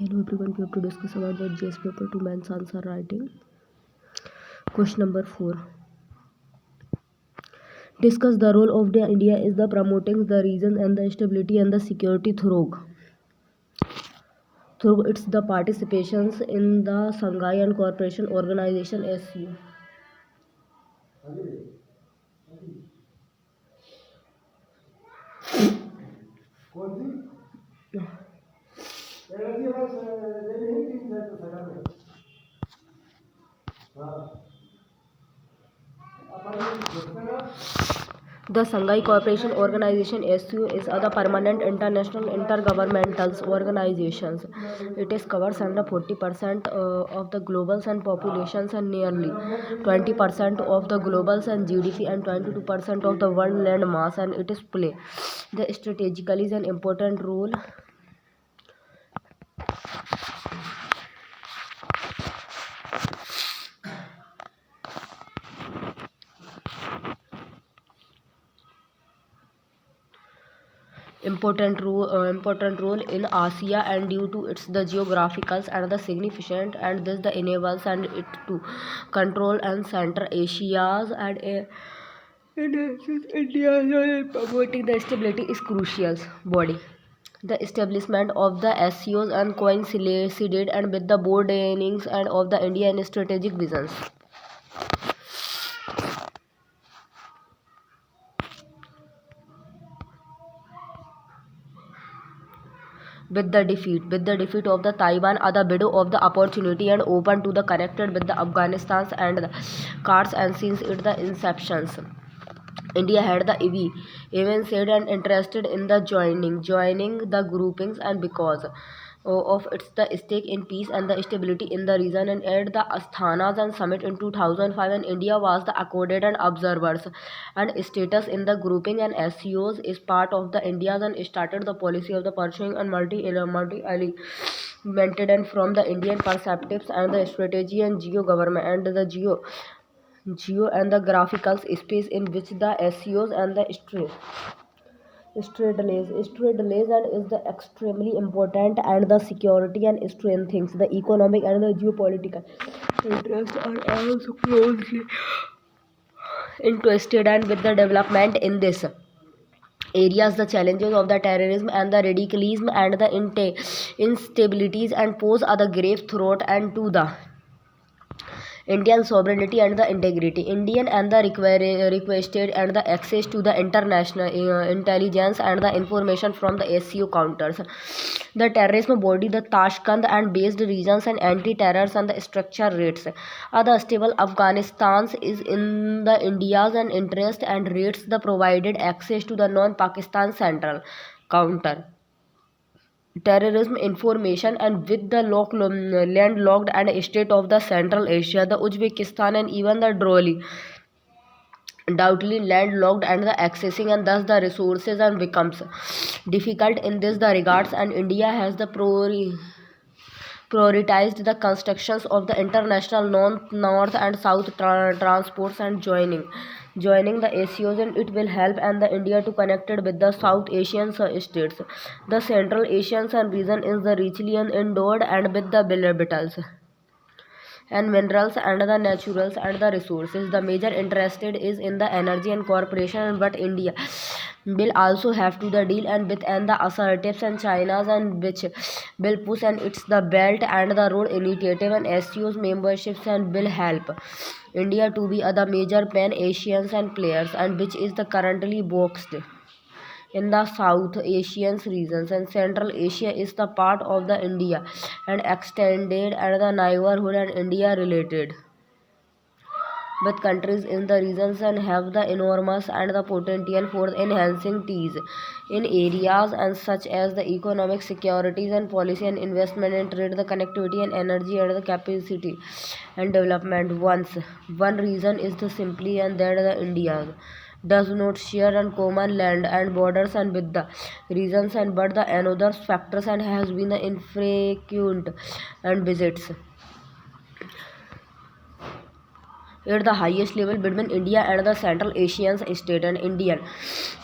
Hello everyone, we have to discuss about the GS paper 2 men's answer writing. Question number 4. Discuss the role of the India is the promoting the region and the stability and the security through its the participations in the Shanghai and Cooperation Organization SU. The Shanghai Cooperation Organization SU is a permanent international intergovernmental organization. It is covers under 40% of the globals and populations and nearly 20% of the globals and GDP and 22% of the world land mass, and it is play the strategically is an important role important role in Asia, and due to its the geographicals and the significant, and this the enables and it to control and center Asia's and in India promoting the stability is crucial body. The establishment of the SCOs and coincided and with the board innings and of the Indian strategic visions. With the defeat of the Taiwan are the window of the opportunity and open to the connected with the Afghanistan and the cards, and since it the inceptions India had the even said and interested in the joining the groupings, and because of its the stake in peace and the stability in the region, and at the Asthanas and summit in 2005, and India was the accorded and observers and status in the grouping, and SCOs is part of the India's and started the policy of the pursuing and multi-elemented and from the Indian perspectives and the strategy and geo government and the geo and the graphical space in which the SEOs and the straight delays and is the extremely important, and the security and strengthens the economic and the geopolitical interests are also closely interested and with the development in this areas. The challenges of the terrorism and the radicalism and the instabilities and pose are the grave threat and to the Indian sovereignty and the integrity. Indian and the requested and the access to the international intelligence and the information from the SCO counters. The terrorism body, the Tashkent and based regions and anti-terrors and the structure rates. The stable Afghanistan is in the India's and interest and rates the provided access to the non-Pakistan central counter terrorism information, and with the landlocked and state of the Central Asia, the Uzbekistan and even the Droli doubtly landlocked and the accessing and thus the resources and becomes difficult in this the regards, and India has the prioritized the constructions of the international north and south transports, and joining the ASEAN, and it will help and the India to connected with the South Asian states. The Central Asian region is the richly endowed and with the metals and minerals and the naturals and the resources. The major interested is in the energy and corporation, but India will also have to the deal and with and the assertives and China's, and which will push and it's the belt and the road initiative and SU's memberships, and will help India to be other major pan-Asians and players, and which is the currently boxed in the South Asian regions, and Central Asia is the part of the India and extended and the neighborhood and India related with countries in the regions, and have the enormous and the potential for enhancing ties in areas and such as the economic securities and policy and investment and trade, the connectivity and energy and the capacity and development. One reason is the simply and that the India does not share and common land and borders and with the regions, and but the another factors and has been the infrequent and visits at the highest level between India and the Central Asian state, and Indian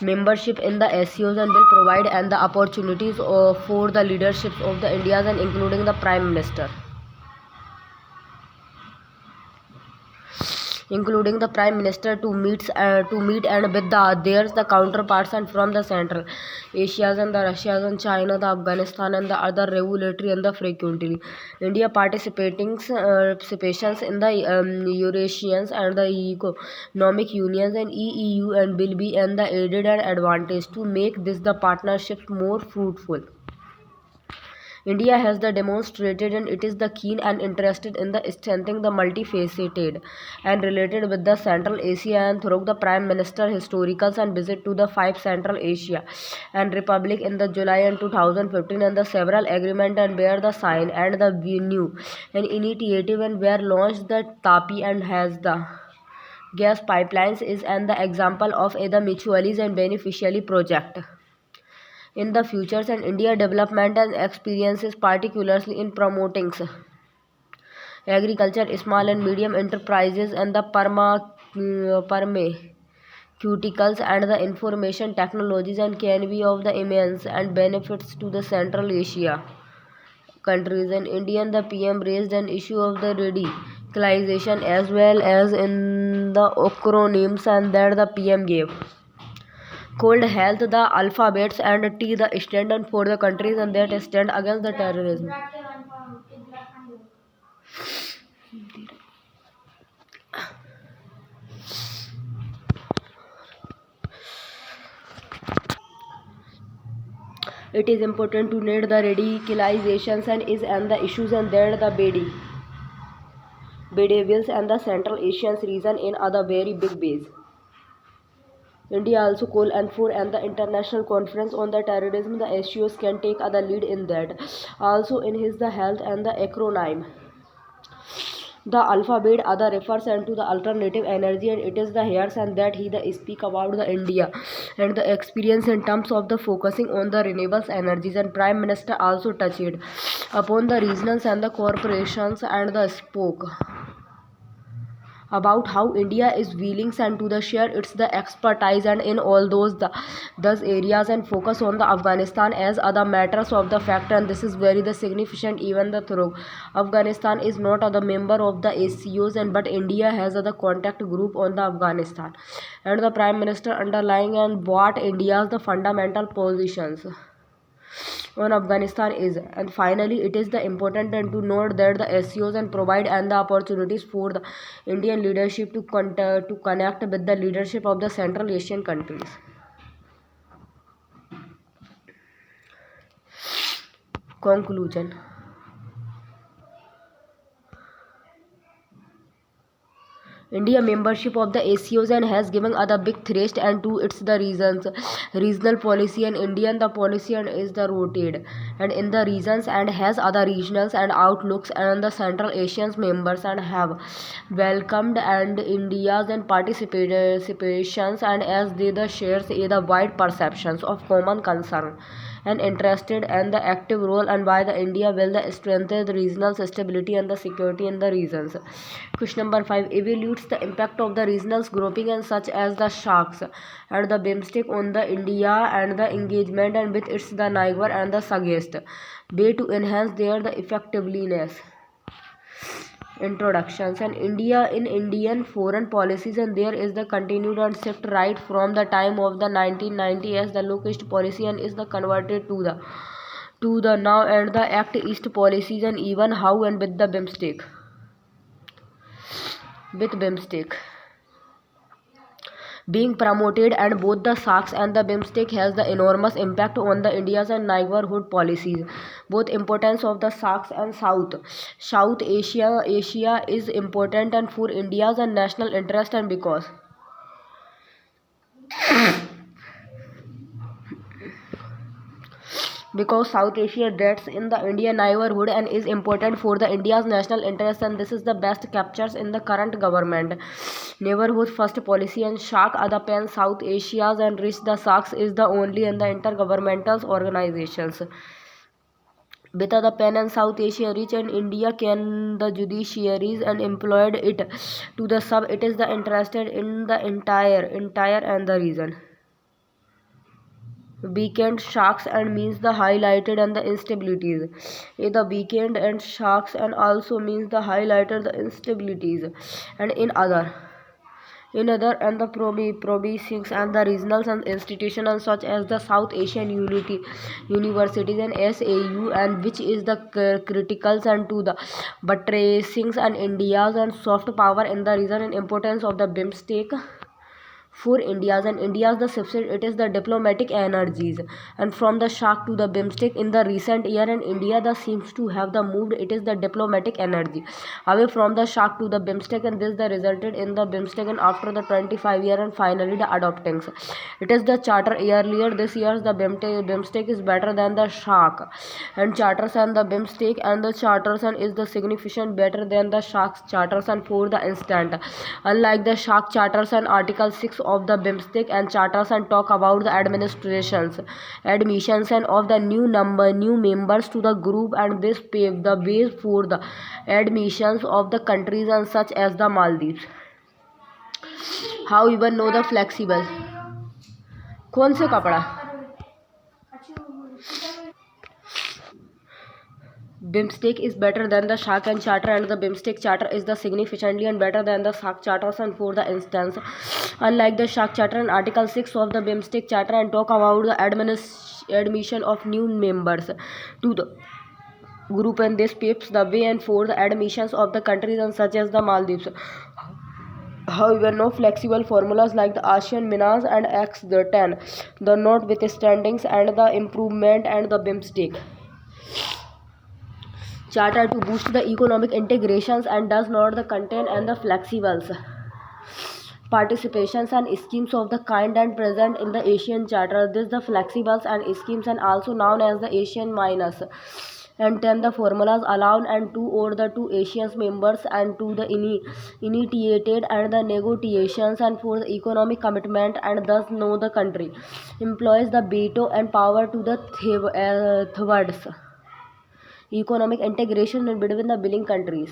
membership in the SCOs and will provide and the opportunities for the leadership of the India and including the Prime Minister. Including the Prime Minister to meet and with there's the counterparts and from the Central Asia and the Russia and China, the Afghanistan and the other regulatory and the frequently. India participations in the Eurasians and the economic unions and EEU and will be and the aided and advantage to make this the partnerships more fruitful. India has the demonstrated and it is the keen and interested in the strengthening the multifaceted and related with the Central Asia and through the Prime Minister historicals and visit to the 5 Central Asia and Republic in the July and 2015 and the several agreement and bear the sign and the new and initiative and where launched the TAPI and has the gas pipelines is and the example of a the mutually and beneficially project in the futures and India development and experiences particularly in promoting agriculture, small and medium enterprises and the pharmaceuticals and the information technologies and can be of the immense and benefits to the Central Asia countries and Indian the PM raised an issue of the radicalization as well as in the acronyms and that the PM gave called health the alphabets and T the stand for the countries and that stand against the terrorism. It is important to note the radicalizations and is and the issues and there the behaviors and the Central Asian region in other very big ways. India also called and for and the international conference on the terrorism. The SCOs can take other lead in that. Also in his the health and the acronym. The alphabet other refers to the alternative energy and it is the hairs and that he the speak about the India and the experience in terms of the focusing on the renewables energies and Prime Minister also touched upon the regionals and the corporations and the spoke about how India is willing and to the share its the expertise and in all those areas and focus on the Afghanistan as other matters of the fact and this is very the significant even the through Afghanistan is not a member of the ACOs and but India has the contact group on the Afghanistan and the Prime Minister underlying and what India's the fundamental positions on Afghanistan is and finally it is the important and to note that the SCOs and provide and the opportunities for the Indian leadership to connect with the leadership of the Central Asian countries. Conclusion. India membership of the ACOs and has given other big thrust and to its the reasons regional policy and Indian the policy and is the rotated and in the regions and has other regionals and outlooks and the Central Asians members and have welcomed and India's and participations and as they the shares the wide perceptions of common concern and interested and the active role and why the India will the strengthen the regional stability and the security in the regions. Question number 5 evaluates the impact of the regional grouping and such as the sharks and the BIMSTEC on the India and the engagement and with its the neighbor and the suggest way to enhance their the effectiveness. Introductions and India in Indian foreign policies and there is the continued and shift right from the time of the 1990 as the low-cost policy and is the converted to the now and the Act East policies and even how and with the BIMSTEC being promoted and both the SARCs and the BIMSTEC has the enormous impact on the India's and neighborhood policies. Both importance of the SARCs and South Asia is important and for India's and national interest and because South Asia that's in the Indian neighborhood and is important for the India's national interest and this is the best captures in the current government neighborhood first policy and SHARC other pan South Asia's and rich the SHARCs is the only in the intergovernmental organizations Beta the Pan and South Asia rich and India can the judiciaries and employed it to the sub. It is the interested in the entire and the region. Weekend sharks and means the highlighted and the instabilities. The weekend and sharks and also means the highlighted the instabilities and in other and the provinces and the regional and institutions such as the South Asian Unity Universities and SAU, and which is the criticals and to the buttressing and India's and soft power in the region and importance of the BIMSTEC for India's and India's the subset. It is the diplomatic energies and from the shark to the BIMSTEC in the recent year, and India the seems to have the moved. It is the diplomatic energy away from the shark to the BIMSTEC, and this the resulted in the BIMSTEC and after the 25 year and finally the adopting. It is the charter earlier this year's the BIMSTEC is better than the shark and charters, and the BIMSTEC and the charters and is the significant better than the shark's charters and for the instant. Unlike the shark charters and Article 6 of the BIMSTEC and charters and talk about the admissions and of the new members to the group, and this paved the way for the admissions of the countries and such as the Maldives. How even know the flexible कौन से कपड़ा BIMSTEC is better than the shark and charter, and the BIMSTEC charter is the significantly and better than the shark charters and for the instance. Unlike the shark charter and Article 6 of the BIMSTEC charter and talk about the admission of new members to the group, and this paves the way and for the admissions of the countries and such as the Maldives. However, no flexible formulas like the Asian Minas and X the 10, the notwithstandings and the improvement and the BIMSTEC charter to boost the economic integrations and does not the contain and the flexibles participations and schemes of the kind and present in the Asian charter. This the flexibles and schemes and also known as the Asian minus and 10 the formulas allowed and two or the two Asians members and to the initiated and the negotiations and for the economic commitment, and thus no the country employs the veto and power to the towards economic integration and between the billing countries.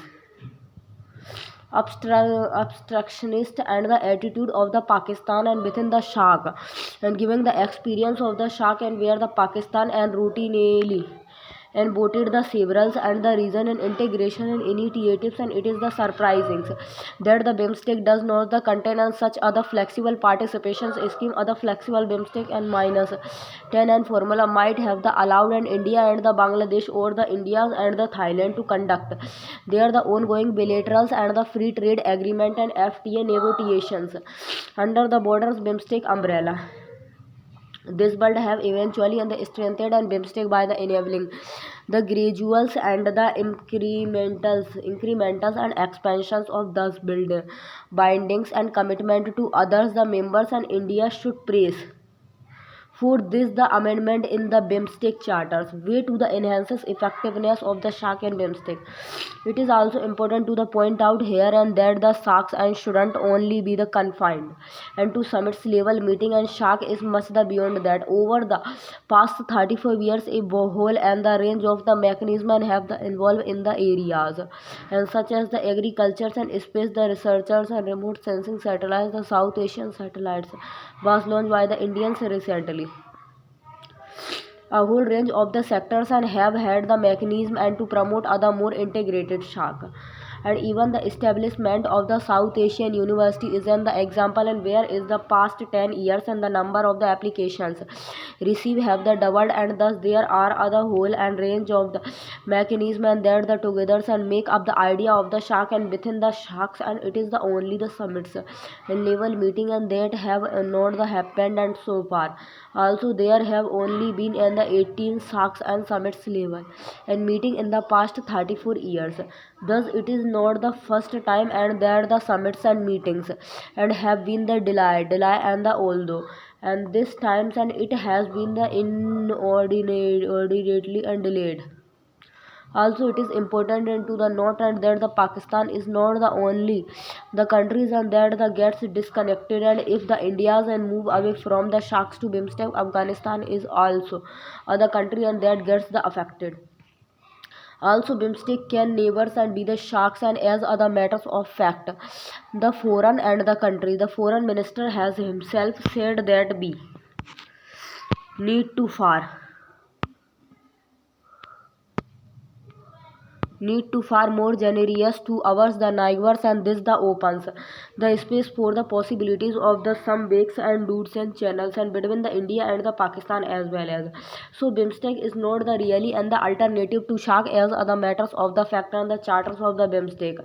Obstructionist and the attitude of the Pakistan and within the shark, and giving the experience of the shark and where the Pakistan and routinely and voted the severals and the reason and integration and initiatives, and it is the surprising that the BIMSTEC does not the contain and such other flexible participations scheme. Other flexible BIMSTEC and minus 10 and formula might have the allowed and India and the Bangladesh or the India and the Thailand to conduct there the ongoing bilaterals and the free trade agreement and FTA negotiations under the borders BIMSTEC umbrella. This would have eventually and strengthened and BIMSTEC by the enabling the graduals and the incrementals and expansions of those build bindings and commitment to others. The members and India should praise for this the amendment in the BIMSTEC charters way to the enhances effectiveness of the shark and BIMSTEC. It is also important to the point out here and that the sharks and shouldn't only be the confined and to summits level meeting, and shark is much the beyond that. Over the past 35 years a whole and the range of the mechanism and have the involved in the areas and such as the agriculture and space, the researchers and remote sensing satellites. The South Asian satellites was launched by the Indians recently a whole range of the sectors and have had the mechanism and to promote other more integrated shark, and even the establishment of the South Asian University is an the example, and where is the past 10 years and the number of the applications received have the doubled, and thus there are other whole and range of the mechanism and that the together and make up the idea of the shark and within the sharks, and it is the only the summits and level meeting and that have not the happened, and so far also there have only been in the 18 sharks and summits level and meeting in the past 34 years. Thus it is not the first time and that the summits and meetings and have been the delay and the although and this times and it has been the inordinately and delayed. Also it is important to the note and that the Pakistan is not the only the countries and that the gets disconnected, and if the Indias and move away from the sharks to BIMSTEC, Afghanistan is also other country and that gets the affected. Also, BIMSTEC can neighbors and be the sharks and as other matters of fact. The foreign and the country. The foreign minister has himself said that B need to far more generous to ours the neighbors, and this the opens the space for the possibilities of the some bakes and dudes and channels and between the India and the Pakistan as well as. So BIMSTEC is not the really and the alternative to SHARC as other matters of the fact, and the charters of the BIMSTEC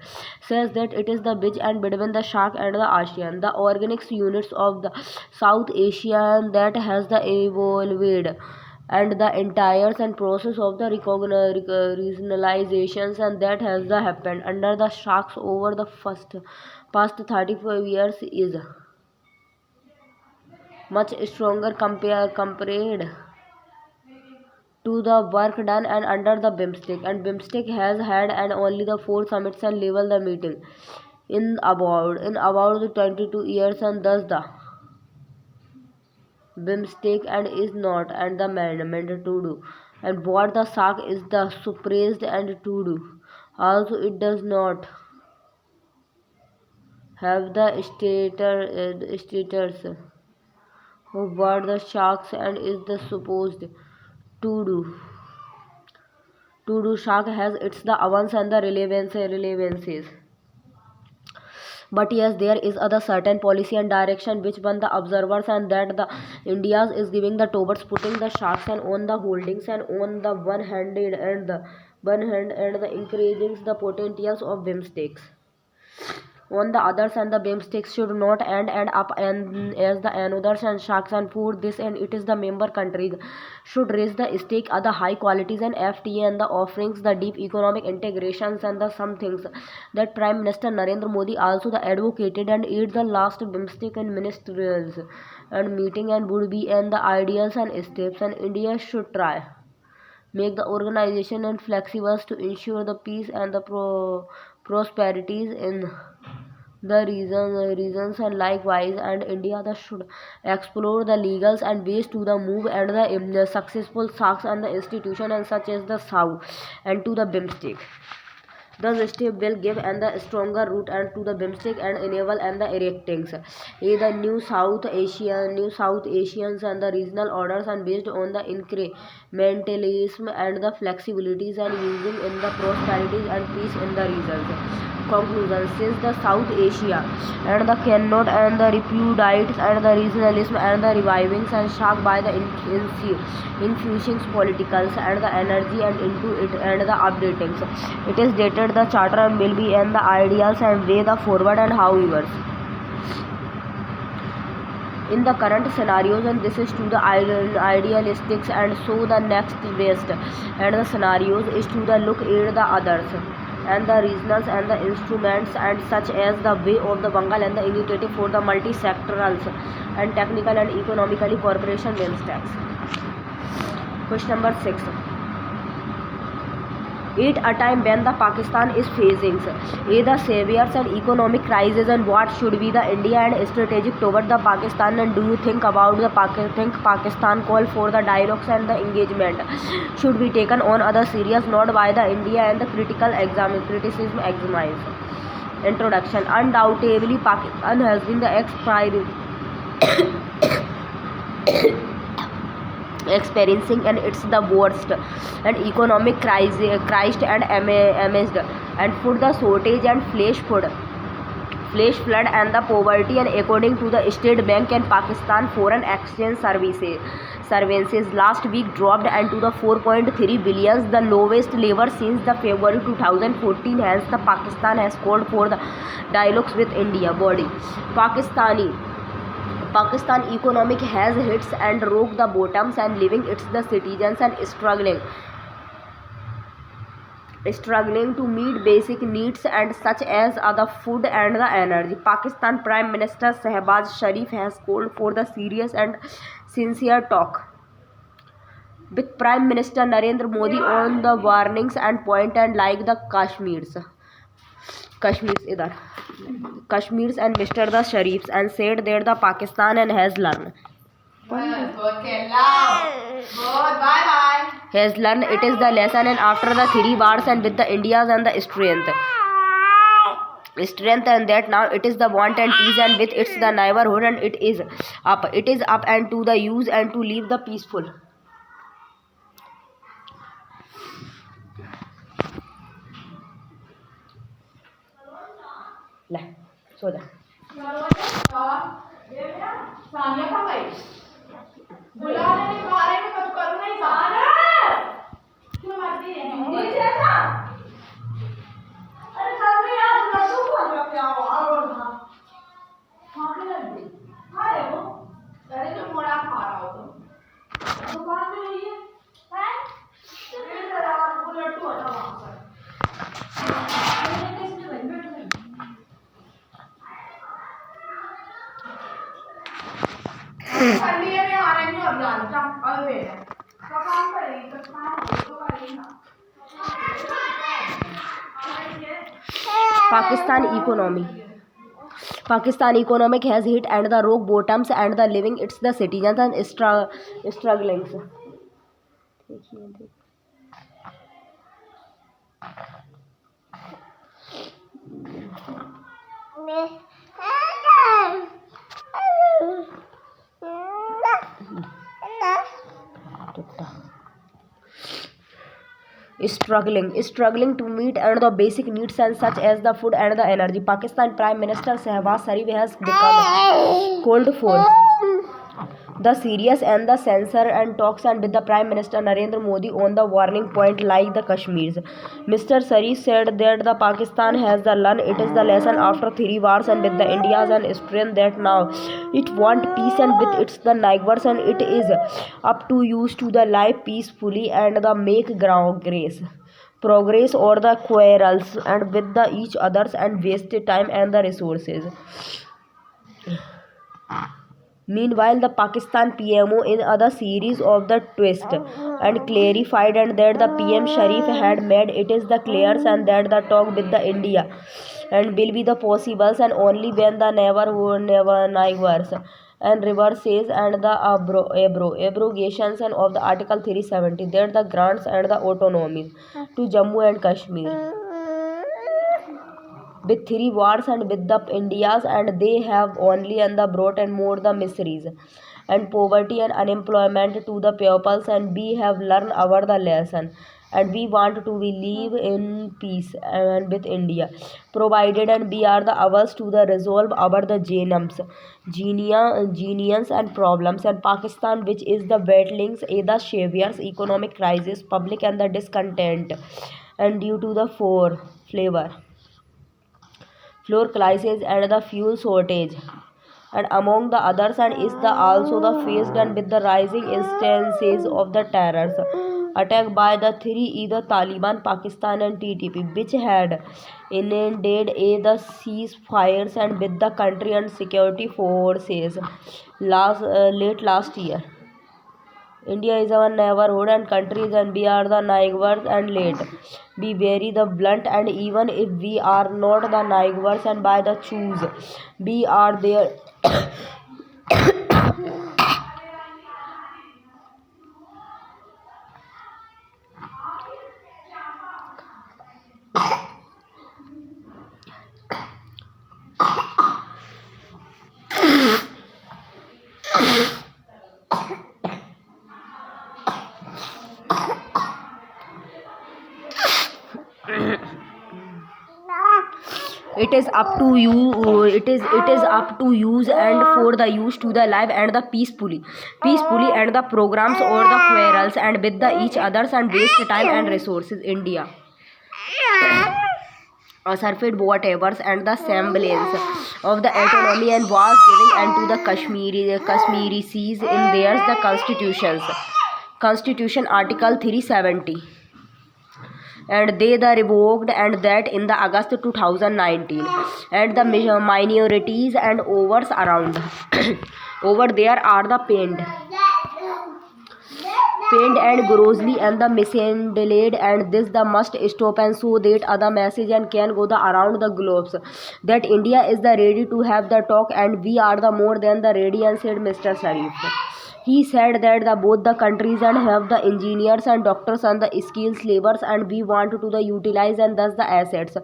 says that it is the bridge and between the SHARC and the ASEAN, the organics units of the South Asian that has the evolved and the entire and process of the regionalizations and that has the happened under the sharks over the past 35 years is much stronger compared to the work done and under the BIMSTEC, and BIMSTEC has had and only the 4 summits and level the meeting in about the 22 years, and thus the BIMSTEC and is not and the management to do and what the SAC is the suppressed and to do. Also, it does not have the status of what the sharks and is the supposed to do. To do shark has its the avance and the relevances. But yes, there is other certain policy and direction which one the observers and that the India is giving the towards putting the sharks and on the holdings and on the one hand and the increasing the potentials of BIMSTECs. On the others, and the BIMSTEC should not end up and as the anothers and sharks and for this, and it is the member countries should raise the stake at the high qualities and FTA and the offerings the deep economic integrations and the some things that Prime Minister Narendra Modi also the advocated and it the last BIMSTEC and ministerials and meeting and would be and the ideas and steps, and India should try make the organization and flexible to ensure the peace and the prosperities in the reasons, and likewise and India the should explore the legals and ways to the move and the successful SARCs and the institution and such as the South and to the BIMSTEC. Thus, step will give and the stronger root and to the BIMSTEC and enable and the erectings. The new South Asians and the regional orders and based on the incrementalism and the flexibilities and using in the prosperities and peace in the regions. Conclusion: since the South Asia and the cannot and the repudiates and the regionalism and the revivings and shocked by the infusing politicals and the energy and into it and the updatings. It is dated the charter and will be and the ideals and way the forward and however. In the current scenarios, and this is to the idealistics, and so the next best and the scenarios is to the look at the others and the regionals and the instruments and such as the way of the Bengal and the initiative for the multi-sectorals and technical and economically cooperation BIMSTECs. Question number 6. At a time when the Pakistan is facing the saviors and economic crisis, and what should be the India and strategic toward the Pakistan, and do you think about the Pakistan call for the dialogues and the engagement should be taken on other serious not by the India and the criticism examines. Introduction. Undoubtedly Pakistan has been the experiencing and it's the worst and economic crisis and amazed and food the shortage and flash flood and the poverty, and according to the State Bank and Pakistan Foreign Exchange Services last week dropped and to the 4.3 billion, the lowest level since the February 2014. Hence the Pakistan has called for the dialogues with India body. Pakistan economic has hits and rock the bottoms and leaving its the citizens and struggling to meet basic needs and such as the food and the energy. Pakistan Prime Minister Shehbaz Sharif has called for the serious and sincere talk with Prime Minister Narendra Modi on the warnings and point and like the Kashmirs and Mr. the Sharifs, and said that the Pakistan and has learned Okay, good, bye bye. Has learned it is the lesson, and after the 3 wars and with the Indias and the strength and that now it is the want and peace and with its the neighborhood and it is up and to the use and to live the peaceful. ले सो जा सानिया कहाँ गई बुलाने के बारे में कुछ करूँ नहीं क्यों मरती है नीचे ना अरे कल भी यार लड्डू खा रहा क्या और खाने लग गई खा रहे हो अरे जो मोड़ा खा रहा हो तुम दुकान में नहीं है फिर जरा वो लड्डू हटा वहाँ पर Pakistan economic has hit and the rock bottoms and the living its the citizens and struggling. Struggling to meet and the basic needs and such as the food and the energy. Pakistan Prime Minister Shehbaz Sharif has become called for the serious and the censor and talks and with the Prime Minister Narendra Modi on the warning point like the Kashmirs. Mr. Sharif said that the Pakistan has the learn it is the lesson after 3 wars and with the India's and strength that now it want peace and with its the neighbors and it is up to use to the life peacefully and the make progress or the quarrels and with the each others and waste time and the resources. Meanwhile, the Pakistan PMO in other series of the twist and clarified and that the PM Sharif had made it is the clears and that the talk with the India and will be the possibles and only when the neighbors and reverses and the abrogations and of the Article 370 that the grants and the autonomy to Jammu and Kashmir. With 3 wars and with the Indias and they have only and the brought and more the miseries and poverty and unemployment to the peoples and we have learned our the lesson and we want to live in peace and with India provided and we are the ours to the resolve our the genius and problems and Pakistan which is the battlings the saviors economic crisis public and the discontent and due to the floor crisis and the fuel shortage and among the others and is the also the faced and with the rising instances of the terrors attack by the three either Taliban Pakistan and TTP which had inundated the ceasefires and with the country and security forces late last year. India is our neighborhood and countries and we are the neighbors and late. Be very the blunt and even if we are not the neighbors and by the choose, we are there. It is up to you it is up to use and for the use to the live and the peacefully and the programs or the quarrels and with the each others and waste time and resources. India surfeit whatever and the semblance of the autonomy and was giving and to the Kashmiri seas in theirs the constitution article 370 and they the revoked and that in the August 2019 and the minorities and overs around over there are the pained pained and grossly and the mishandled, and this the must stop, and so that other message and can go the around the globes that India is the ready to have the talk, and we are the more than the ready, and said Mr. Sharif. He said that both the countries and have the engineers and doctors and the skilled laborers, and we want to the utilize and thus the assets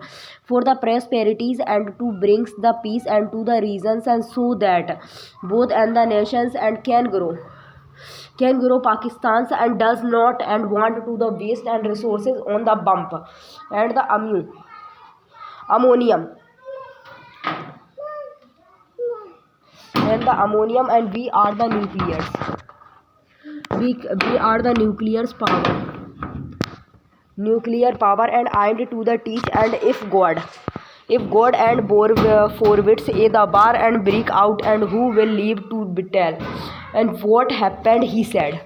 for the prosperities and to brings the peace and to the regions, and so that both and the nations and can grow Pakistan's and does not and want to the waste and resources on the bump and the ammonium ammonium, and we are the we are the nuclear power and aimed to the teach, and if God and bore forbids the bar and break out, and who will leave to tell and what happened, he said.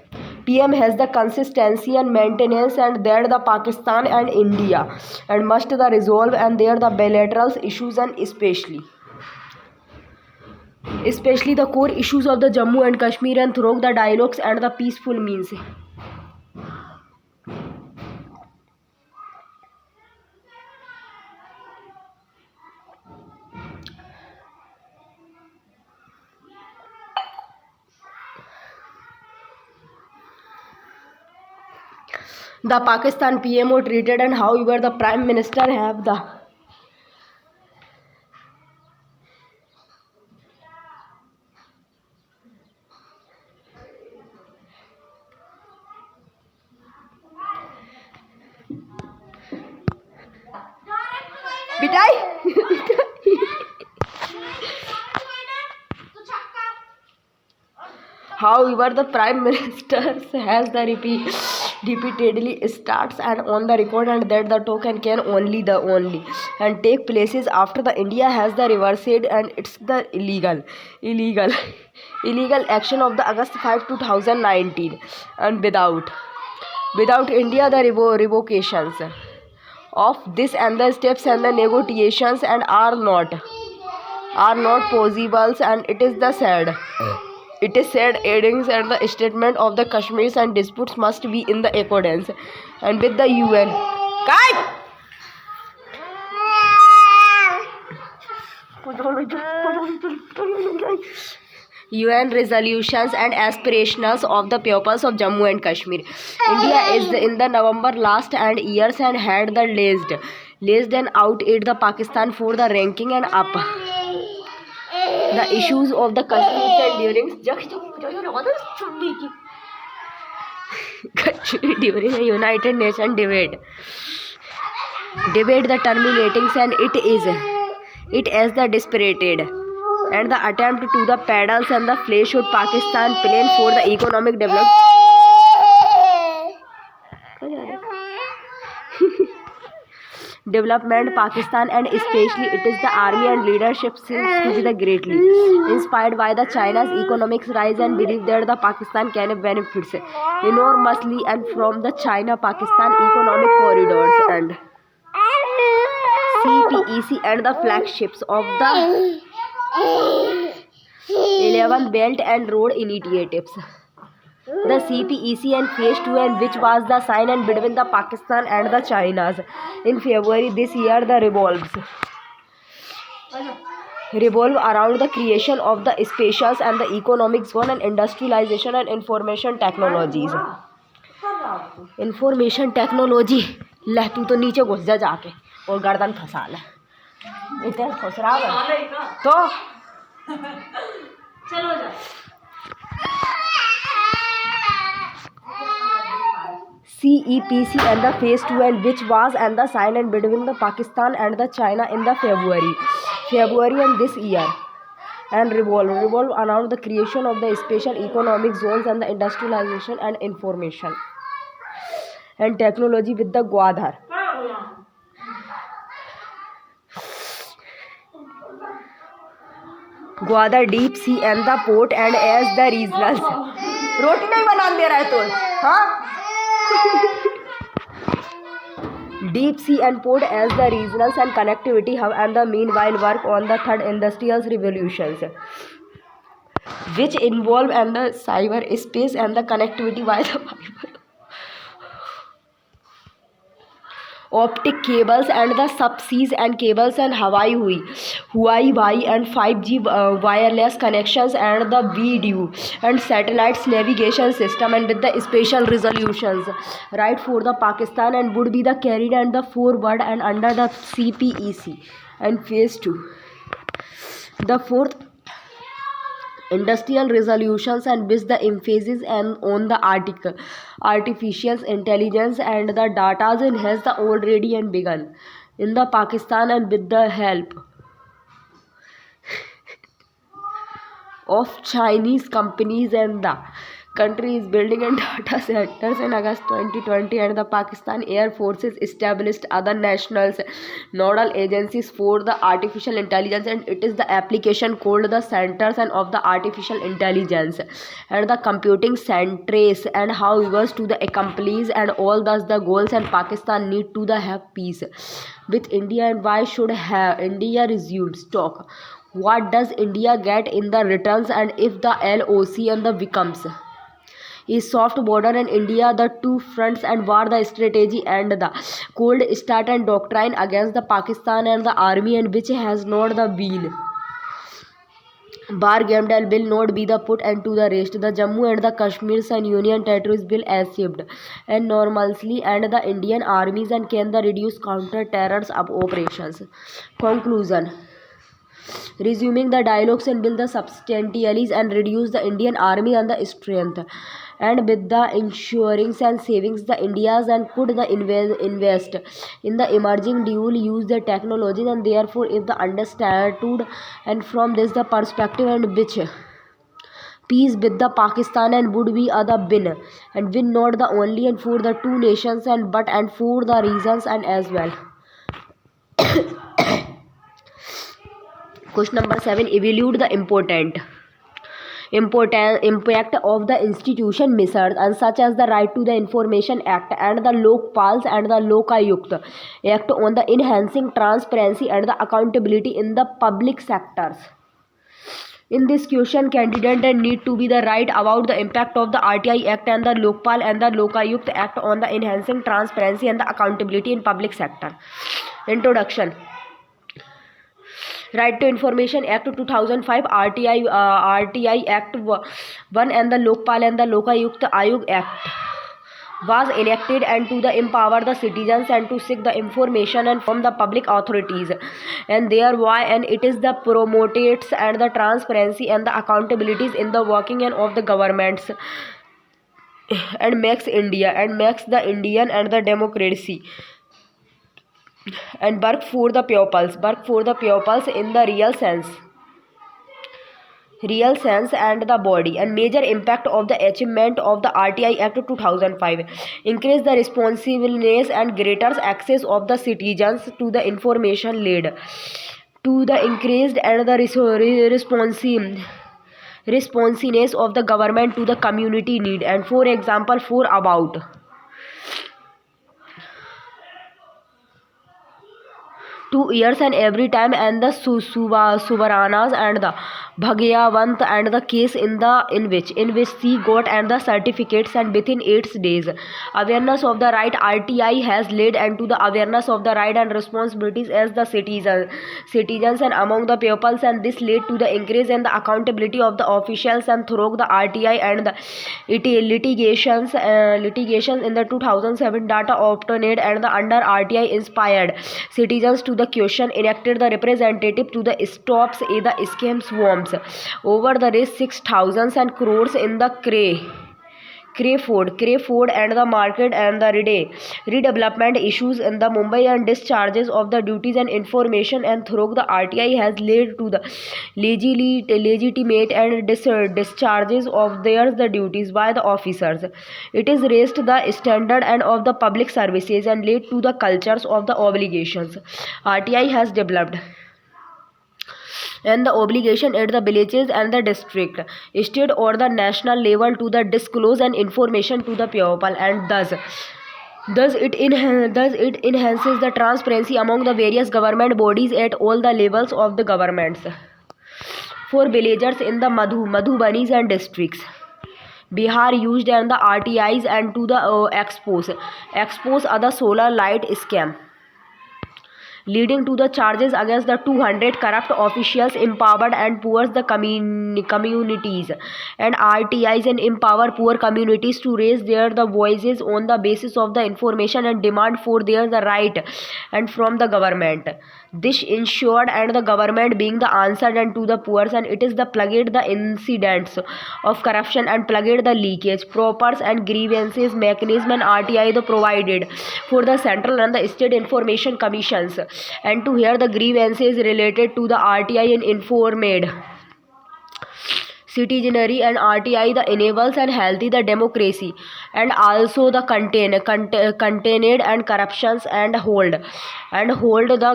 PM has the consistency and maintenance, and there the Pakistan and India and must the resolve and there the bilateral issues, and especially the core issues of the Jammu and Kashmir, and through the dialogues and the peaceful means. The Pakistan PMO treated, and however the Prime Minister have the बिटाई However, the Prime Minister has the repeatedly starts and on the record, and that the token can only and take places after the India has the reversed, and it's the illegal action of the August 5, 2019, and without India the revocations of this and the steps and the negotiations and are not possible, and it is said adding, and the statement of the Kashmirs and disputes must be in the accordance and with the UN. UN resolutions and aspirations of the peoples of Jammu and Kashmir. India is in the November last and years and had the laced and out at the Pakistan for the ranking and up the issues of the Kashmir and during a United Nations debate the terminating, and it as the dispirited and the attempt to the pedals and the flesh should Pakistan plan for the economic development Pakistan, and especially it is the army and leadership seems to be the greatly inspired by the China's economic rise, and believe that the Pakistan can benefit enormously and from the China-Pakistan economic corridors and CPEC and the flagships of the 11 Belt and Road Initiatives. The CPEC and Phase 2, and which was the sign and between the Pakistan and the China's in February this year, the revolve around the creation of the spatials and the economic zone and industrialization and information technologies. Information technology ले तू तो नीचे घुस जा जाके और गर्दन फंसा ले इतने खुश रहा तो चलो जा CEPC and the Phase 2, and which was and the sign and between the Pakistan and the China in the February and this year, and revolve around the creation of the special economic zones and the industrialization and information and technology with the Gwadar deep sea and the port, and as the regional रोटी नहीं बना दे रहा है तो हाँ deep sea and port as the regionals and connectivity hub, and the meanwhile work on the third industrial revolutions which involve and the cyberspace and the connectivity via the fiber optic cables and the subseas and cables and Huawei and 5G wireless connections and the video and satellites navigation system and with the spatial resolutions right for the Pakistan and would be the carried and the forward and under the CPEC and phase 2. The fourth industrial resolutions and with the emphasis and on the artificial intelligence and the data has the already and begun in the Pakistan and with the help of Chinese companies and the country is building and data centers in August 2020 and the Pakistan Air Forces established other nationals nodal agencies for the artificial intelligence and it is the application called the centers and of the artificial intelligence and the computing centers and how it was to the accomplish and all thus the goals and Pakistan need to the have peace with India and why should have India resume stock. What does India get in the returns and if the LOC and the becomes a soft border and India the two fronts and war the strategy and the cold start and doctrine against the Pakistan and the army and which has not the been bargained and will not be the put and to the rest. The Jammu and the Kashmir and Union territories will achieved and normalcy and the Indian armies and can the reduce counter terrors of operations. Conclusion. Resuming the dialogues and build the substantialities and reduce the Indian army and the strength and with the insurance and savings the India's and could the invest in the emerging dual use the technologies and therefore if the understood and from this the perspective and which peace with the Pakistan and would be other win and win not the only and for the two nations and but and for the reasons and as well. Question number 7. Evaluate the important impact of the institution measures and such as the Right to the Information Act and the Lokpals and the Lokayukt Act on the enhancing transparency and the accountability in the public sectors. In this question, candidate need to be the right about the impact of the RTI Act and the Lokpal and the Lokayukt Act on the enhancing transparency and the accountability in public sector. Introduction. Right to Information Act 2005, RTI Act 1 and the Lokpal and the Lokayukt Ayog Act was enacted and to the empower the citizens and to seek the information and from the public authorities and thereby and it is the promotes and the transparency and the accountabilities in the working and of the governments and makes India and makes the Indian and the democracy and work for the pupils in the real sense and the body and major impact of the achievement of the RTI Act 2005 increase the responsiveness and greater access of the citizens to the information lead to the increased and the responsiveness of the government to the community need and for example for about 2 years and every time and the Subaranas and the Bhagyavant and the case in which she got and the certificates and within 8 days awareness of the right RTI has led and to the awareness of the right and responsibilities as the citizens and among the pupils and this led to the increase in the accountability of the officials and through the RTI and the litigations in the 2007 data obtained and the under RTI inspired citizens to the question enacted the representative to the stops the scam swarms over the risk 6,000 and crores in the Crayford and the market and the redevelopment issues in the Mumbai and discharges of the duties and information and through the RTI has led to the legitimate and discharges of the duties by the officers. It is raised the standard and of the public services and led to the cultures of the obligations. RTI has developed and the obligation at the villages and the district, state or the national level to the disclose and information to the people and thus it enhances the transparency among the various government bodies at all the levels of the governments. for villagers in the Madhubanis and districts. Bihar used and the RTIs and to the expose other solar light scam, leading to the charges against the 200 corrupt officials empowered and poor the communities, and RTIs and empower poor communities to raise their the voices on the basis of the information and demand for their the right and from the government. This ensured and the government being the answer and to the poor, and it is the plugged the incidents of corruption and plugged the leakage propers and grievances mechanism, and RTI the provided for the central and the state information commissions and to hear the grievances related to the RTI and informed citizenry, and RTI the enables and healthy the democracy and also the contained and corruptions and hold the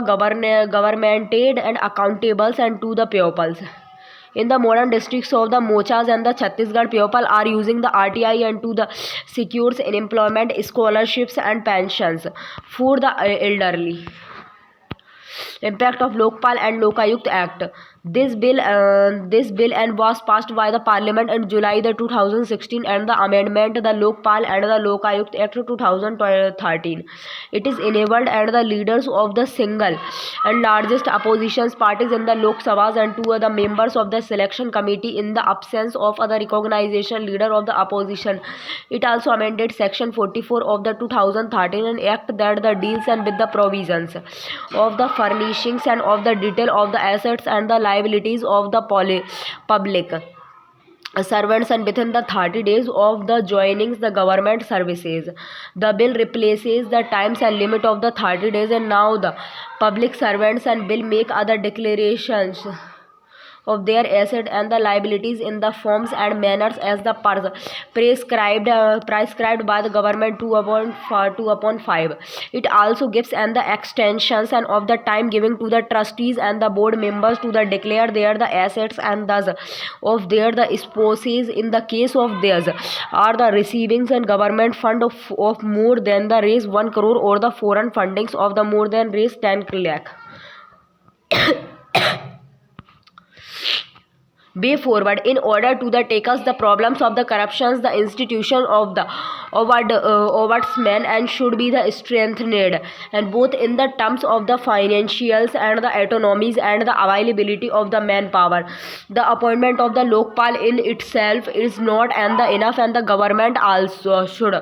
governmented and accountables and to the pupils. In the modern districts of the Mochas and the Chhattisgarh, people are using the RTI and to the secures in employment, scholarships and pensions for the elderly. Impact of Lokpal and Lokayukt Act. This bill and was passed by the Parliament in July the 2016, and the amendment the Lokpal and the Lokayukt Act 2013. It is enabled and the leaders of the single and largest opposition parties in the Lok Sabhas and two other members of the selection committee in the absence of other recognition leader of the opposition. It also amended section 44 of the 2013 and act that the deals and with the provisions of the furnishings and of the detail of the assets and the liabilities of the public servants and within the 30 days of the joining the government services. The bill replaces the times and limit of the 30 days, and now the public servants and will make other declarations of their asset and the liabilities in the forms and manners as the prescribed by the government 2/5. It also gives and the extensions and of the time given to the trustees and the board members to the declare their the assets and thus of their the spouses in the case of theirs are the receivings and government fund of more than the raise 1 crore or the foreign fundings of the more than raise 10 lakh. Way forward in order to the tackle the problems of the corruptions, the institution of the ombudsman and should be the strengthened, and both in the terms of the financials and the autonomies and the availability of the manpower. The appointment of the Lokpal in itself is not and the enough, and the government also should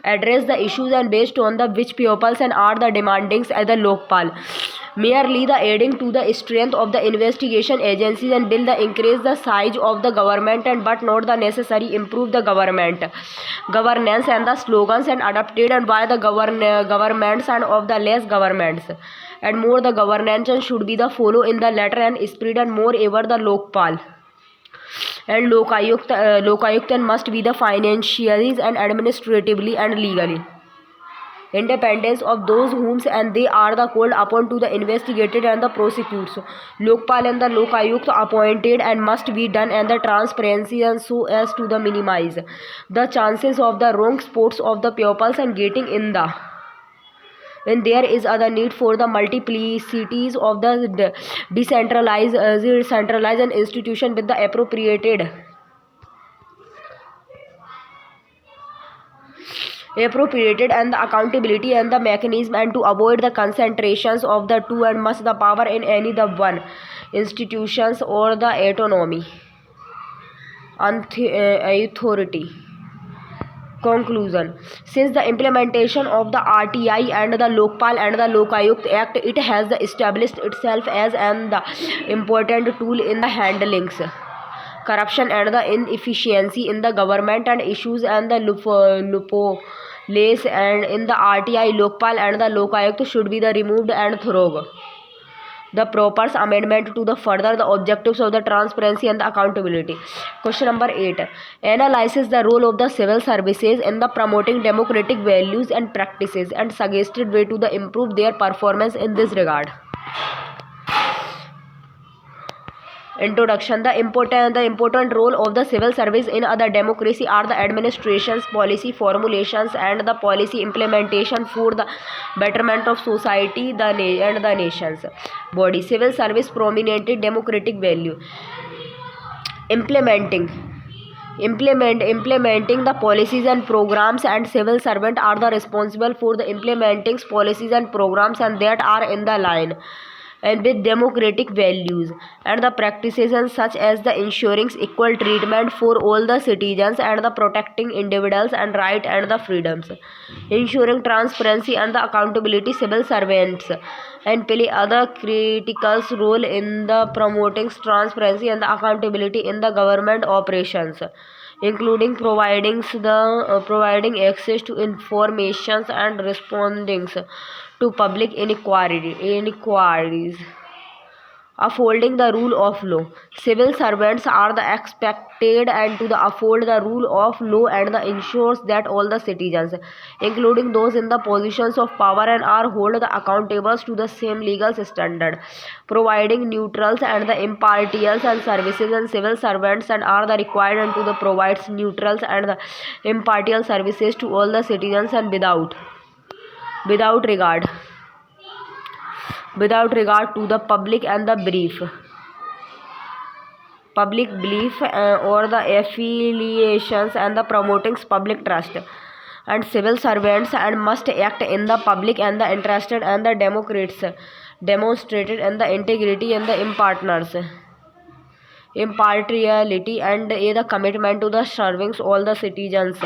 address the issues and based on the which pupils and are the demandings as the Lokpal. Merely the adding to the strength of the investigation agencies and will the increase the size of the government and but not the necessary improve the governance and the slogans and adopted and by the governments and of the less governments and more the governance should be the follow in the letter and spirit, and moreover the Lokpal and Lokayukt must be the financially and administratively and legally independence of those whom and they are the called upon to the investigated and the prosecutes. Lokpal and the Lokayukt appointed and must be done and the transparency and so as to the minimize the chances of the wrong sports of the pupils and getting in the when there is other need for the multiplicities of the decentralized and institution with the appropriated and the accountability and the mechanism and to avoid the concentrations of the two and must the power in any the one institutions or the autonomy authority. Conclusion. Since the implementation of the RTI and the Lokpal and the Lokayukt Act, it has established itself as an the important tool in the handlings corruption and the inefficiency in the government and issues and the loopholes and in the RTI, Lokpal and the Lokayukt should be the removed and thorough. The proper amendment to the further the objectives of the transparency and the accountability. Question number 8. Analyzes the role of the civil services in the promoting democratic values and practices and suggested way to the improve their performance in this regard. Introduction. The important role of the civil service in the democracy are the administrations, policy formulations, and the policy implementation for the betterment of society and the nations body. Civil service prominent democratic value. Implementing the policies and programs, and civil servant are the responsible for the implementing policies and programs and that are in the line and with democratic values and the practices, and such as the ensuring equal treatment for all the citizens and the protecting individuals and right and the freedoms, ensuring transparency and the accountability. Civil servants and play other critical role in the promoting transparency and the accountability in the government operations, including providing access to informations and responding to public inquiries, upholding the rule of law. Civil servants are the expected and to the uphold the rule of law and the ensures that all the citizens, including those in the positions of power, and are hold the accountables to the same legal standard, providing neutrals and the impartials and services. And civil servants and are the required and to the provides neutrals and the impartial services to all the citizens and without regard to the public belief or the affiliations, and the promoting public trust. And civil servants and must act in the public and the interested and the democrats demonstrated and the integrity and the impartiality and the commitment to the serving all the citizens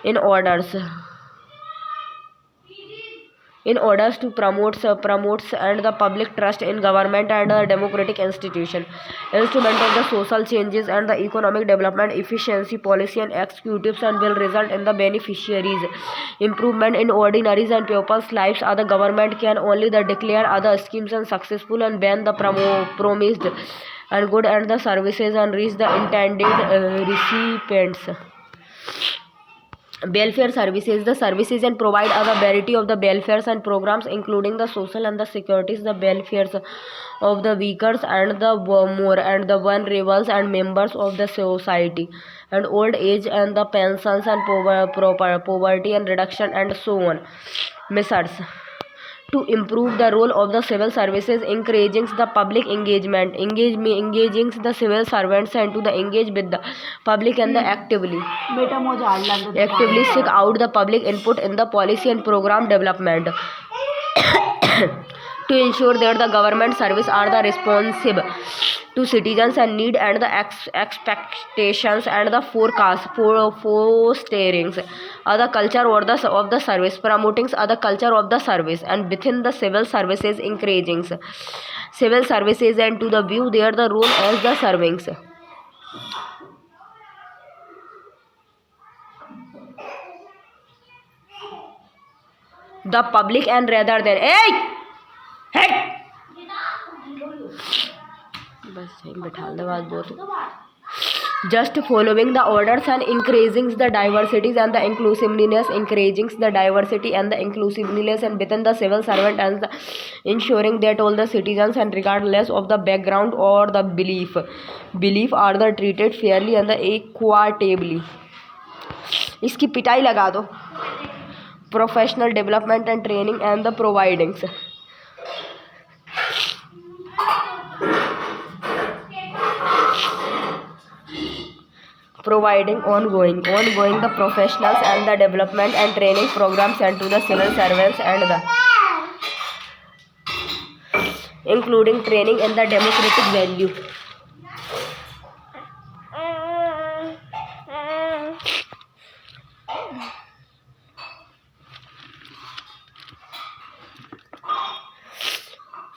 in orders to promotes and the public trust in government and the democratic instrument of the social changes and the economic development, efficiency policy and executives, and will result in the beneficiaries improvement in ordinaries and people's lives. Other government can only the declare other schemes and successful and ban the promised and good and the services and reach the intended recipients. Welfare services. The services and provide a variety of the welfares and programs, including the social and the securities, the welfares of the weaker and the more and the vulnerable and members of the society, and old age and the pensions and poverty and reduction and so on. Measures to improve the role of the civil services, encouraging the public engaging the civil servants and to the engage with the public and the actively seek out the public input in the policy and program development to ensure that the government service are the responsive to citizens and need and the expectations and the foresterings other culture or of the service, promoting other culture of the service, and within the civil services encouraging civil services and to the view their the role as the servings the public and rather than just following the orders, and increasing the diversities and the inclusiveness, and within the civil servant, and ensuring that all the citizens and regardless of the background or the belief are the treated fairly and the equitably. इसकी पिटाई लगा दो. Professional development and training and the providing ongoing the professionals and the development and training programs and to the civil servants and the including training in the democratic value.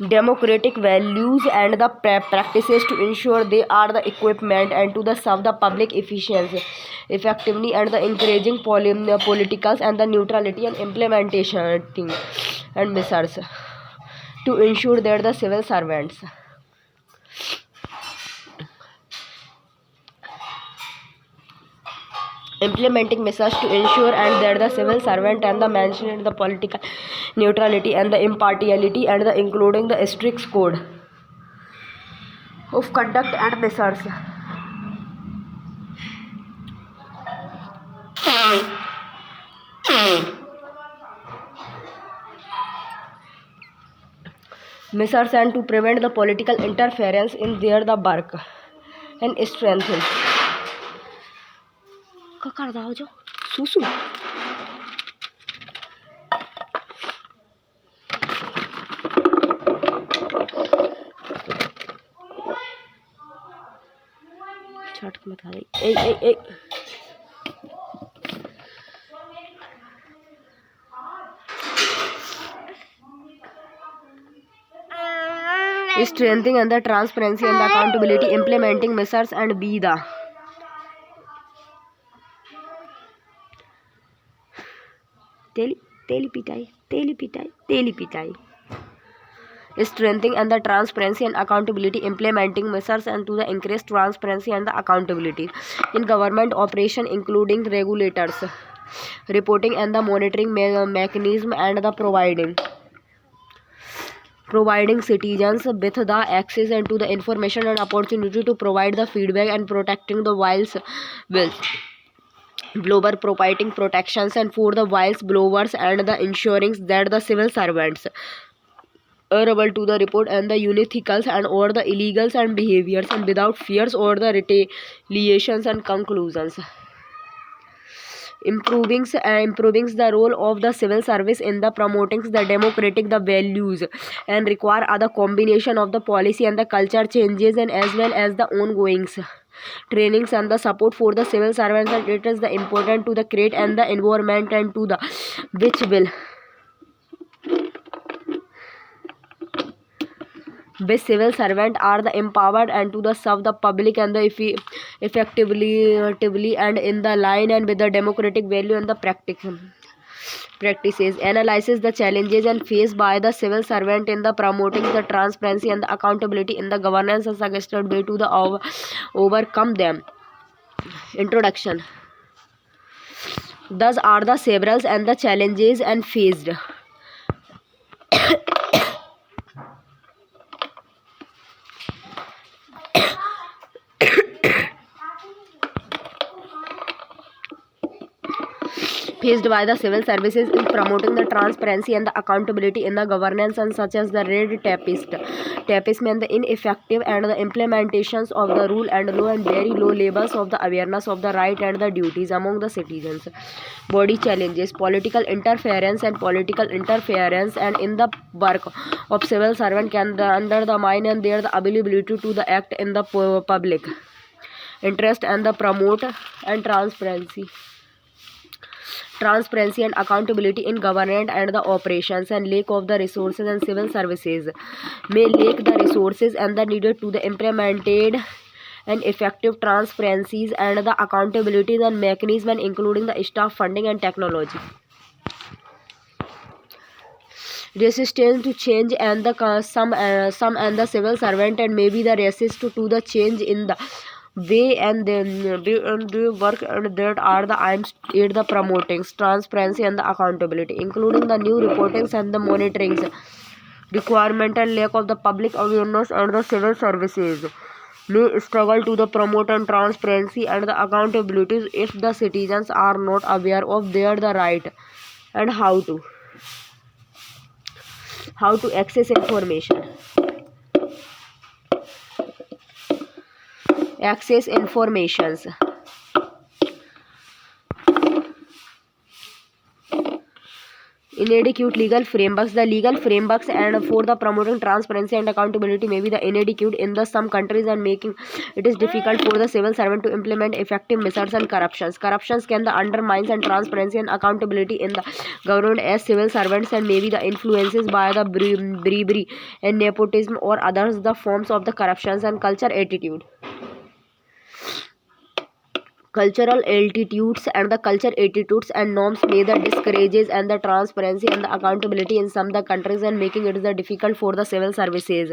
Democratic values and the practices to ensure they are the equipment and to the serve the public effectively, and the encouraging politicals and the neutrality and implementation and measures to ensure that the civil servants implementing measures to ensure and that the civil servant and the mentioned the political neutrality and the impartiality and the including the strict code of conduct and measures. Measures and to prevent the political interference in their the work and strengthen. क्या कर रहा हो जो सुसु छट मत आ रही ए strengthening and the transparency and the accountability implementing measures and be the तेली पिटाई strengthening and the transparency and accountability implementing measures and to the increase transparency and the accountability in government operation including regulators reporting and the monitoring mechanism and the providing citizens with the access and to the information and opportunity to provide the feedback and protecting the blowers providing protections and for the whistleblowers and the ensuring that the civil servants are able to the report and the unethicals and or the illegals and behaviors and without fears or the retaliations and conclusions. Improving the role of the civil service in the promoting the democratic the values and require other combination of the policy and the culture changes and as well as the ongoing trainings and the support for the civil servants, and it is the important to the create and the environment and to the which civil servants are the empowered and to the serve the public and the effectively and in the line and with the democratic value and the practices analyzes the challenges and faced by the civil servant in the promoting the transparency and the accountability in the governance and suggested way to the overcome them. Introduction. Thus are the several and the challenges and faced. Faced by the civil services in promoting the transparency and the accountability in the governance and such as the red tapeism and the ineffective and the implementations of the rule and law and very low levels of the awareness of the right and the duties among the citizens. Body challenges, political interference and in the work of civil servant can undermine and their the ability to the act in the public interest and the promote and transparency and accountability in government and the operations and lack of the resources and civil services may lack the resources and the needed to the implemented and effective transparencies and the accountability and mechanism including the staff funding and technology. Resistance to change and the some and the civil servant and maybe the resist to the change in the way and they work and that are the aims at the promoting transparency and the accountability including the new reportings and the monitorings requirement and lack of the public awareness and the civil services may struggle to the promote and transparency and the accountability if the citizens are not aware of their the right and how to access information. Access informations. Inadequate legal frameworks. The legal frameworks and for the promoting transparency and accountability may be the inadequate in the some countries and making it is difficult for the civil servant to implement effective measures and corruptions. Corruptions can the undermines and transparency and accountability in the government as civil servants and may be the influences by the bribery and nepotism or others the forms of the corruptions and culture attitude. cultural altitudes and the culture attitudes and norms may the discourages and the transparency and the accountability in some the countries and making it the difficult for the civil services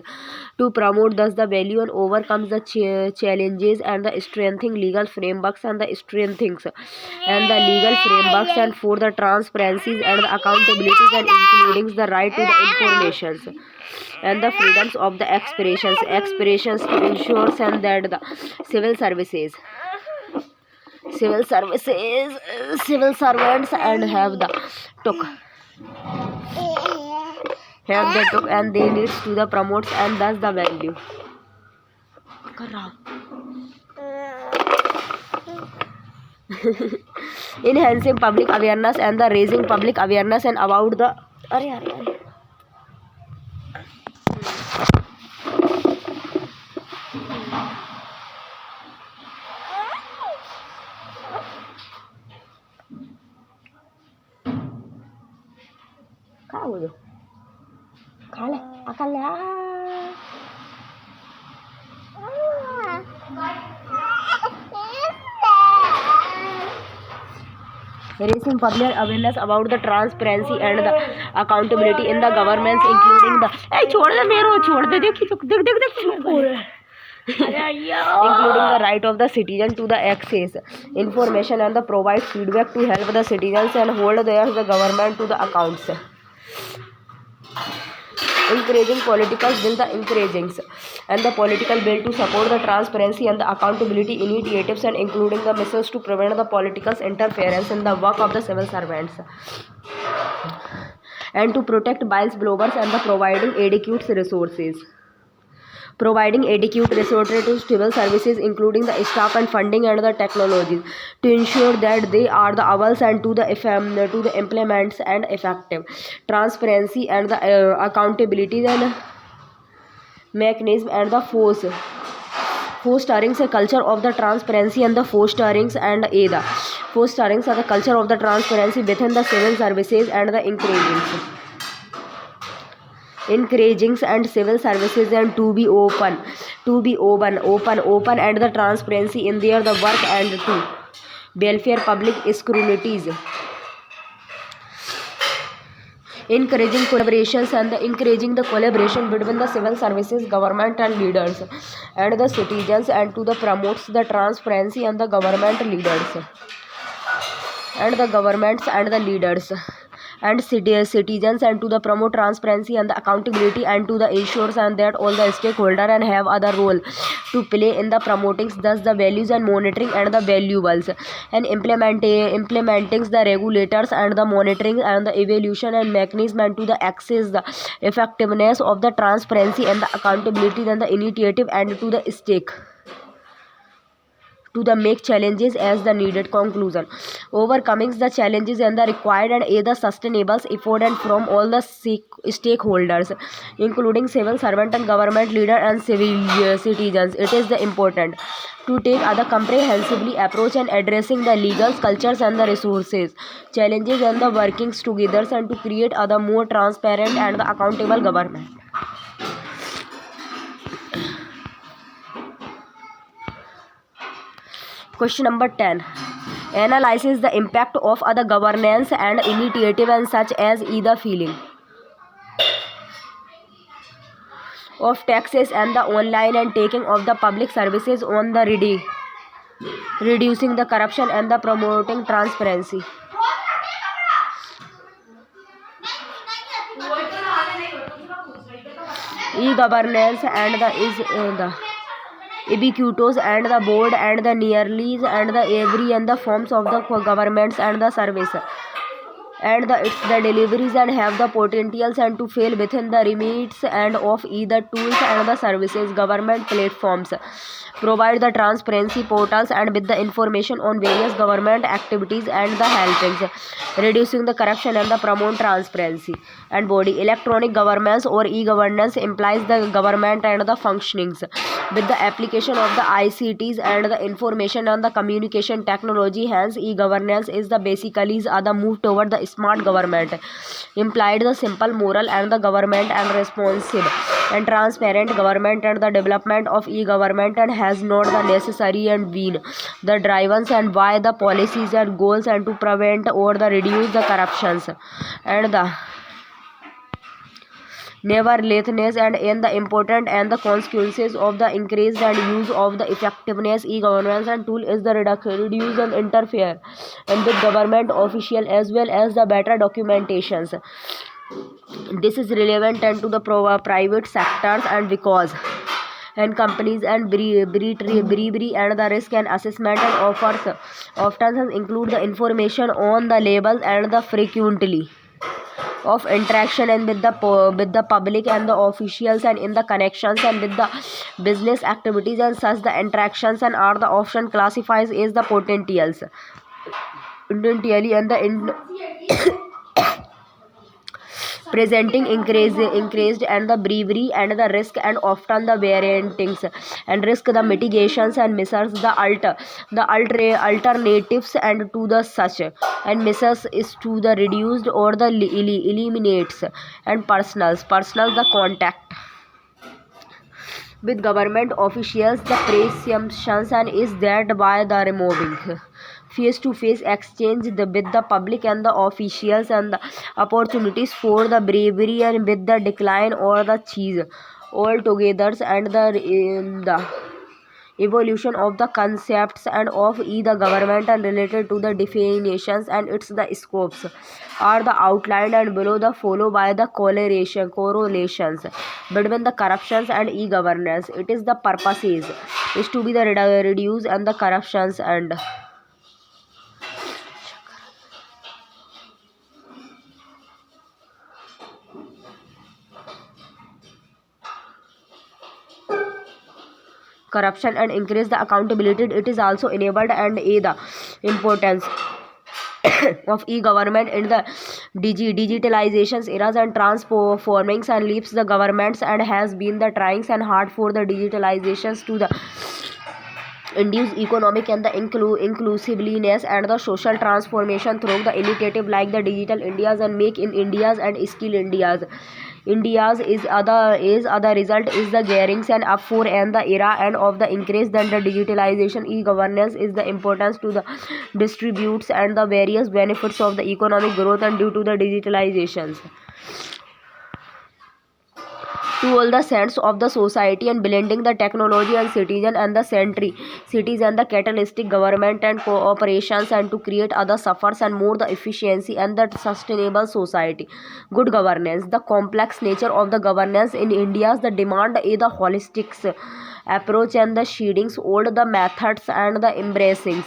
to promote thus the value and overcomes the challenges and the strengthening legal frameworks and the strengthens and the legal frameworks and for the transparencies and the accountabilities and including the right to the informations and the freedoms of the expressions to ensure and that the civil services civil services civil servants and took have the took and they needs to the promotes and thus the value enhancing public awareness and the raising public awareness and about the अरे खा वो जो खा ले अकल ले raising public awareness about the transparency and the accountability in the governments including the छोड़ दे मेरो छोड़ दे देखी तो देख देख देख including the right of the citizen to the access information and the provide feedback to help the citizens and hold the government to the accounts encouraging political bill the encouraging and the political bill to support the transparency and the accountability initiatives and including the measures to prevent the political interference in the work of the civil servants and to protect whistleblowers and the providing adequate resources to civil services including the staff and funding and the technologies to ensure that they are the able and to the implements and effective transparency and the accountability and mechanism and the fostering a culture of the transparency and the fostering and the fostering the culture of the transparency within the civil services and the encouraging and civil services and to be open and the transparency in their the work and to welfare public scrutinies encouraging collaborations and encouraging the collaboration between the civil services government and leaders and the citizens and to the promotes the transparency and the government leaders and the governments and the leaders and citizens and to the promote transparency and the accountability and to the ensures and that all the stakeholder and have other role to play in the promoting thus the values and monitoring and the valuables and implementing the regulators and the monitoring and the evaluation and mechanism and to the access the effectiveness of the transparency and the accountability and the initiative and to the stake to the make challenges as the needed conclusion overcoming the challenges and the required and either sustainable effort and from all the stakeholders including civil servant and government leader and civil citizens it is the important to take other comprehensively approach and addressing the legal cultures and the resources challenges and the workings together and to create other more transparent and the accountable government. Question number 10. Analyzes the impact of other governance and initiative and such as either feeling of taxes and the online and taking of the public services on the reducing the corruption and the promoting transparency. E-governance and the ubiquitous and the board and the nearly and the every and the forms of the governments and the service and it's the deliveries and have the potentials and to fail within the limits and of either tools and the services government platforms provide the transparency portals and with the information on various government activities and the helpings reducing the corruption and the promote transparency and body electronic governance or e-governance implies the government and the functionings with the application of the ICTs and the information and the communication technology hence e-governance is the basically the move toward the smart government implied the simple moral and the government and responsive and transparent government and the development of e-government and has not the necessary and been the drivers and why the policies and goals and to prevent or the reduce the corruptions and the nevertheless and in the important and the consequences of the increased and use of the effectiveness e-governance and tool is the reduce and interfere and with government official as well as the better documentations. This is relevant and to the private sectors and because and companies and bravery and the risk and assessment and offers often include the information on the labels and the frequently of interaction and with the public and the officials and in the connections and with the business activities and such the interactions and are the often classifies as the potentially and the presenting increased and the bravery and the risk and often the variantings and risk the mitigations and measures alternatives and to the such and measures is to the reduced or the eliminates and personal the contact with government officials. The presumption and is that by the removing face-to-face exchange with the public and the officials and the opportunities for the bravery and with the decline or the cheese altogether and the evolution of the concepts and of either government and related to the definitions and its the scopes are the outlined and below the follow by the correlations between the corruptions and e-governance. It is the purposes is to be the reduce and the corruptions and corruption and increase the accountability. It is also enabled and the importance of e-government in the digitalizations eras and transforming and leaps the governments and has been the trying and hard for the digitalizations to the induce economic and the inclusiveness and the social transformation through the initiative like the digital indias and make in indias and skill indias is other result is the gearing and up for and the era and of the increase than the digitalization e-governance is the importance to the distributes and the various benefits of the economic growth and due to the digitalizations to all the sense of the society and blending the technology and citizen and the century cities and the catalytic government and cooperations and to create other suffers and more the efficiency and the sustainable society. Good governance. The complex nature of the governance in India the demand a the holistics approach and the sheddings old the methods and the embracing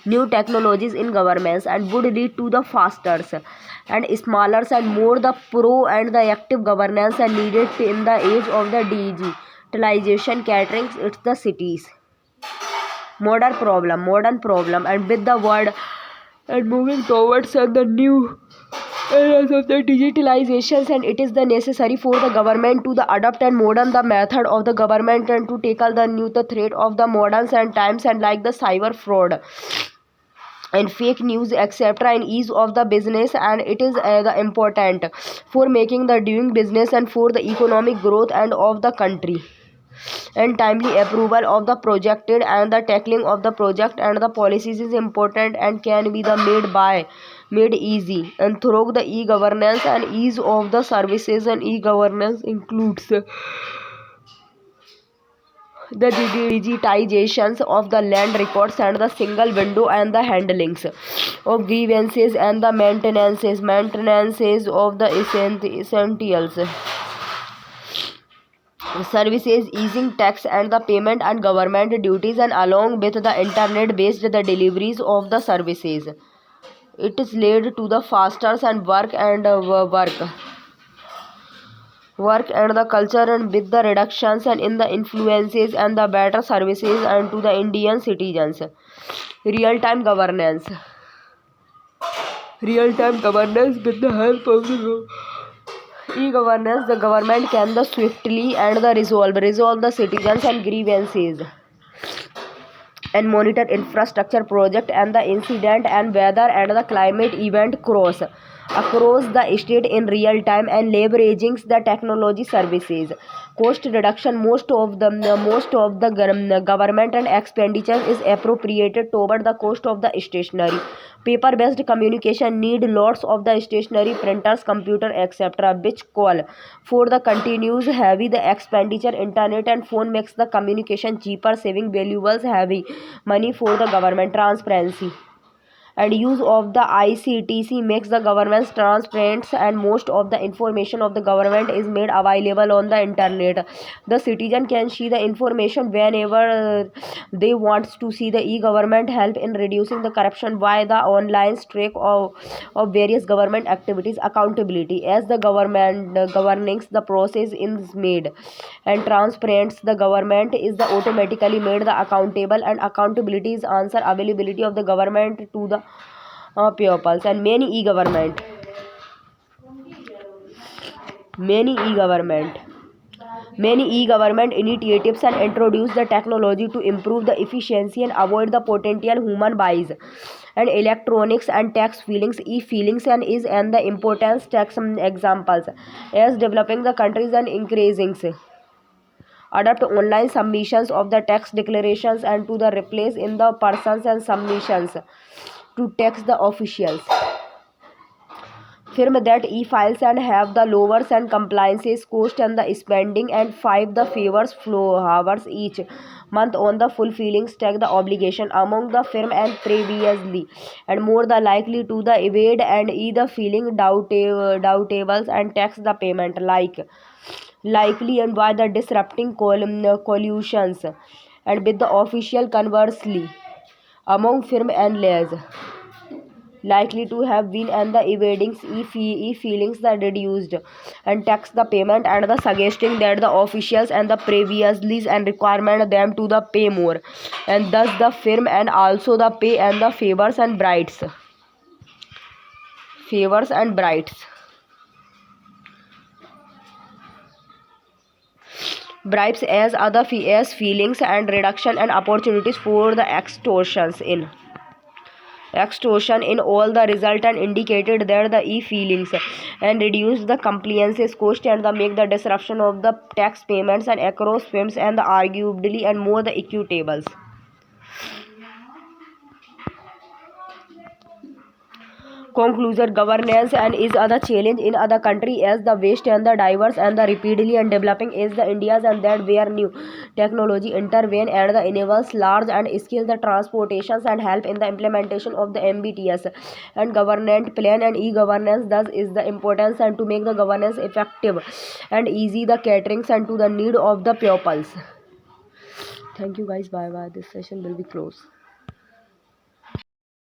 new technologies in governments and would lead to the faster and smaller and more the pro and the active governance are needed in the age of the digitalization catering it's the cities modern problem and with the world and moving towards and the new areas of the digitalizations and it is the necessary for the government to the adopt and modern the method of the government and to tackle the new the threat of the moderns and times and like the cyber fraud and fake news etc and ease of the business and it is the important for making the doing business and for the economic growth and of the country and timely approval of the projected and the tackling of the project and the policies is important and can be the made easy and through the e-governance and ease of the services and e-governance includes the digitizations of the land records and the single window and the handlings of grievances and the maintenances of the essentials services easing tax and the payment and government duties and along with the internet based the deliveries of the services it is led to the faster and work and the culture and with the reductions and in the influences and the better services and to the Indian citizens. Real time governance with the help of the e-governance the government can the swiftly and the resolve the citizens and grievances and monitor infrastructure project and the incident and weather and the climate event across the state in real time and leveraging the technology services. Cost reduction: most of the government and expenditure is appropriated toward the cost of the stationery. Paper based communication need lots of the stationery, printers, computer, etc., which call for the continuous heavy the expenditure. Internet and phone makes the communication cheaper, saving valuables heavy money for the government. Transparency and use of the ICTC makes the government transparent, and most of the information of the government is made available on the internet. The citizen can see the information whenever they want to see. The e-government help in reducing the corruption by the online track of various government activities. Accountability: as the government governance the process is made and transparent, the government is the automatically made the accountable, and accountability is answer availability of the government to the pupils. And many e-government initiatives and introduce the technology to improve the efficiency and avoid the potential human bias. And electronics and tax filings, e-filings and the importance tax examples as developing the countries and increasing adopt online submissions of the tax declarations and to the replace in the persons and submissions to tax the officials. Firm that e-files and have the lowers and compliances cost and the spending, and 5 the favors flow hours each month on the fulfilling take the obligation among the firm and previously and more the likely to the evade and either feeling doubtables and tax the payment likely and by the disrupting collusions and with the official. Conversely, among firm and laws likely to have been and the evading e-feelings that reduced and tax the payment and the suggesting that the officials and the previously and requirement them to the pay more, and thus the firm and also the pay and the favors and brights bribes as other as feelings and reduction and opportunities for the extortion in all the result and indicated that the e-feelings and reduce the compliances cost and the make the disruption of the tax payments and across firms and the arguably and more the equitables. Conclusion: governance and is other challenge in other country as the waste and the diverse and the rapidly and developing is the India's, and that where new technology intervene and the enables large and scale the transportations and help in the implementation of the MBTS and government plan and e-governance. Thus is the importance and to make the governance effective and easy the caterings and to the need of the pupils. Thank you guys. Bye bye. This session will be closed.